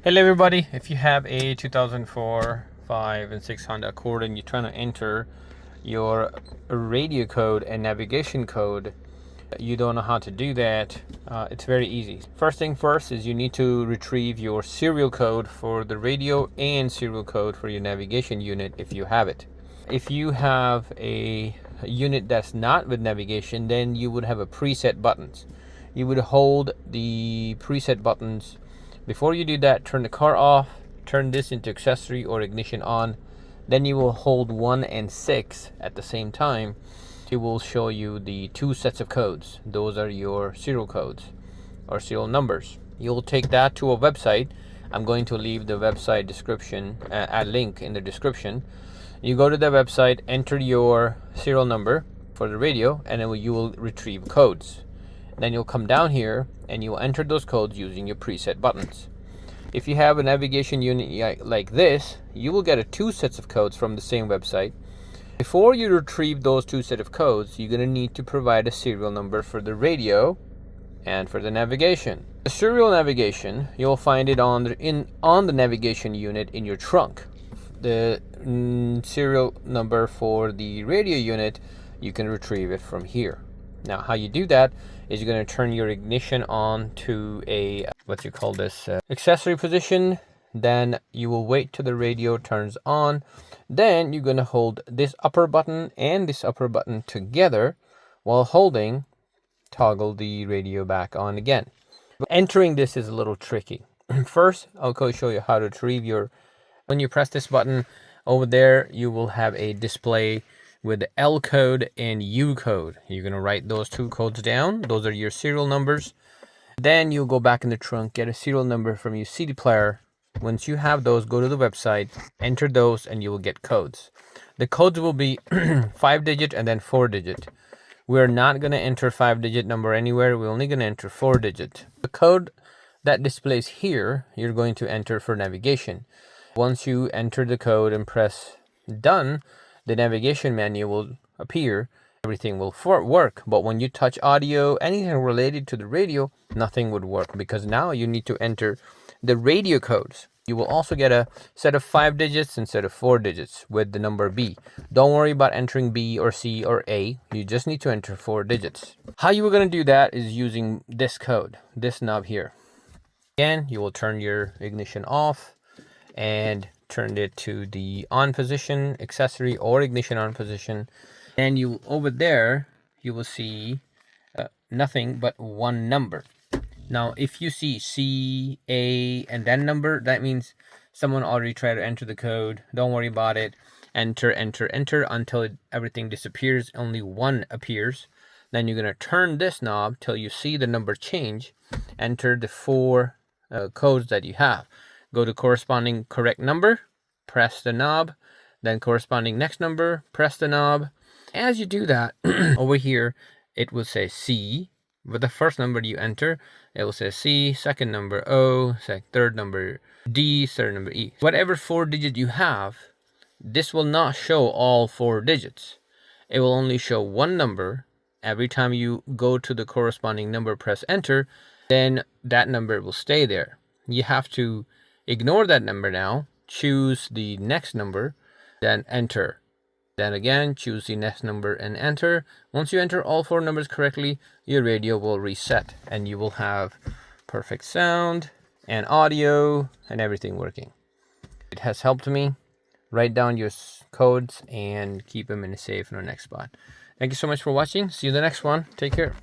Hello everybody, if you have a 2004, 5 and 6 Honda Accord and you're trying to enter your radio code and navigation code, you don't know how to do that, it's very easy. First thing first is you need to retrieve your serial code for the radio and serial code for your navigation unit if you have it. If you have a unit that's not with navigation, then you would have a preset buttons. You would hold the preset buttons. Before you do that, turn the car off, turn this into accessory or ignition on. Then you will hold 1 and 6 at the same time. It will show you the two sets of codes. Those are your serial codes or serial numbers. You'll take that to a website. I'm going to leave the website description, a link in the description. You go to the website, enter your serial number for the radio, and then you will retrieve codes. Then you'll come down here and you'll enter those codes using your preset buttons. If you have a navigation unit like this, you will get two sets of codes from the same website. Before you retrieve those two sets of codes, you're going to need to provide a serial number for the radio and for the navigation. The serial navigation, you'll find it on the navigation unit in your trunk. The serial number for the radio unit, you can retrieve it from here. Now, how you do that is you're going to turn your ignition on to a accessory position. Then you will wait till the radio turns on. Then you're going to hold this upper button and this upper button together while holding toggle the radio back on again. Entering this is a little tricky. First, I'll go show you how to retrieve your. When you press this button over there, you will have a display with the L code and U code. You're going to write those two codes down. Those are your serial numbers. Then you'll go back in the trunk, get a serial number from your CD player. Once you have those, go to the website, enter those, and you will get codes. The codes will be 5-digit and then 4-digit. We're not going to enter 5-digit number anywhere. We're only going to enter 4-digit. The code that displays here, you're going to enter for navigation. Once you enter the code and press done, the navigation menu will appear. Everything will work. But when you touch audio, anything related to the radio, nothing would work because now you need to enter the radio codes. You will also get a set of 5 digits instead of 4 digits with the number B. Don't worry about entering B or C or A. You just need to enter 4 digits. How you are going to do that is using this code, this knob here. Again, you will turn your ignition off and turn it to the on position, accessory or ignition on position. And you over there, you will see nothing but one number. Now, if you see C, A, and then number, that means someone already tried to enter the code. Don't worry about it. Enter, enter, enter until everything disappears. Only one appears. Then you're going to turn this knob till you see the number change. Enter the 4 codes that you have. Go to corresponding correct number, press the knob, then corresponding next number, press the knob. As you do that, over here, it will say C. With the first number you enter, it will say C, second number O, third number D, third number E. Whatever 4-digit you have, this will not show all 4 digits. It will only show one number. Every time you go to the corresponding number, press enter, then that number will stay there. You have to ignore that number now, choose the next number, then enter. Then again, choose the next number and enter. Once you enter all 4 numbers correctly, your radio will reset and you will have perfect sound and audio and everything working. It has helped me. Write down your codes and keep them in a safe in our next spot. Thank you so much for watching. See you in the next one. Take care.